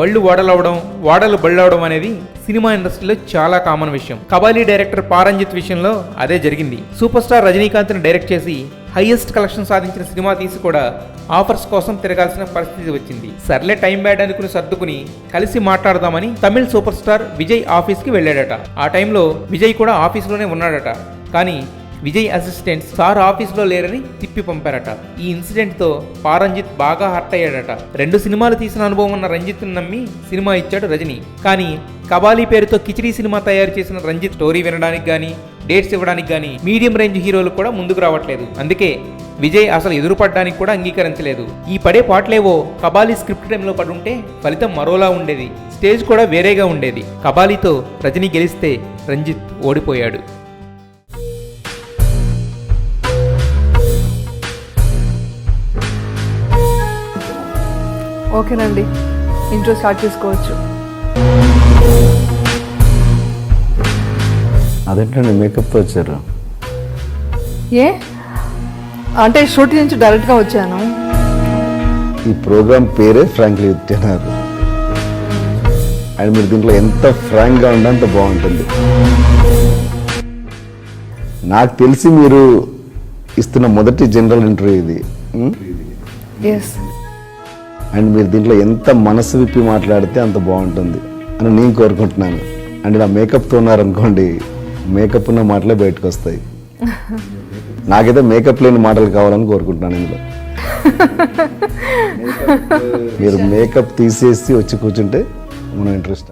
బళ్ళు ఓడలవడం, ఓడలు బళ్ళవడం అనేది సినిమా ఇండస్ట్రీలో చాలా కామన్ విషయం. కబాలీ డైరెక్టర్ పారంజిత్ విషయంలో అదే జరిగింది. సూపర్ స్టార్ రజనీకాంత్ని డైరెక్ట్ చేసి హైయెస్ట్ కలెక్షన్ సాధించిన సినిమా తీసి కూడా ఆఫర్స్ కోసం తిరగాల్సిన పరిస్థితి వచ్చింది. సర్లే టైం బ్యాడ్ అనుకుని సర్దుకుని కలిసి మాట్లాడదామని తమిళ్ సూపర్ స్టార్ విజయ్ ఆఫీస్కి వెళ్ళాడట. ఆ టైంలో విజయ్ కూడా ఆఫీస్లోనే ఉన్నాడట. కానీ విజయ్ అసిస్టెంట్స్ సార్ ఆఫీస్లో లేరని తిప్పి పంపారట. ఈ ఇన్సిడెంట్తో పారంజిత్ బాగా హర్ట్ అయ్యాడట. 2 సినిమాలు తీసిన అనుభవం ఉన్న రంజిత్ను నమ్మి సినిమా ఇచ్చాడు రజనీ. కానీ కబాలీ పేరుతో కిచిడీ సినిమా తయారు చేసిన రంజిత్ స్టోరీ వినడానికి కానీ డేట్స్ ఇవ్వడానికి కానీ మీడియం రేంజ్ హీరోలు కూడా ముందుకు రావట్లేదు. అందుకే విజయ్ అసలు ఎదురుపడడానికి కూడా అంగీకరించలేదు. ఈ పడే పాటలేవో కబాలీ స్క్రిప్ట్ టైంలో పడుంటే ఫలితం మరోలా ఉండేది. స్టేజ్ కూడా వేరేగా ఉండేది. కబాలీతో రజనీ గెలిస్తే రంజిత్ ఓడిపోయాడు. ఓకేనండి, ఇంట్రో స్టార్ట్ చేసుకోవచ్చు. అదేంటండి మేకప్తో వచ్చారు? ఏ అంటే షూటింగ్ నుంచి డైరెక్ట్గా వచ్చాను. ఈ ప్రోగ్రామ్ పేరే ఫ్రాంక్లీ విత్ అన్నారు. అండ్ మీరు దీంట్లో ఎంత ఫ్రాంక్గా ఉంటే అంత బాగుంటుంది. నాకు తెలిసి మీరు ఇస్తున్న మొదటి జనరల్ ఇంటర్వ్యూ ఇది. ఎస్. అండ్ మీరు దీంట్లో ఎంత మనసు విప్పి మాట్లాడితే అంత బాగుంటుంది అని నేను కోరుకుంటున్నాను. అండ్ ఇలా మేకప్తో ఉన్నారనుకోండి, మేకప్ ఉన్న మాటలే బయటకు వస్తాయి. నాకైతే మేకప్ లేని మాటలు కావాలని కోరుకుంటున్నాను. ఇందులో మీరు మేకప్ తీసేసి వచ్చి కూర్చుంటే మనం ఇంట్రెస్ట్.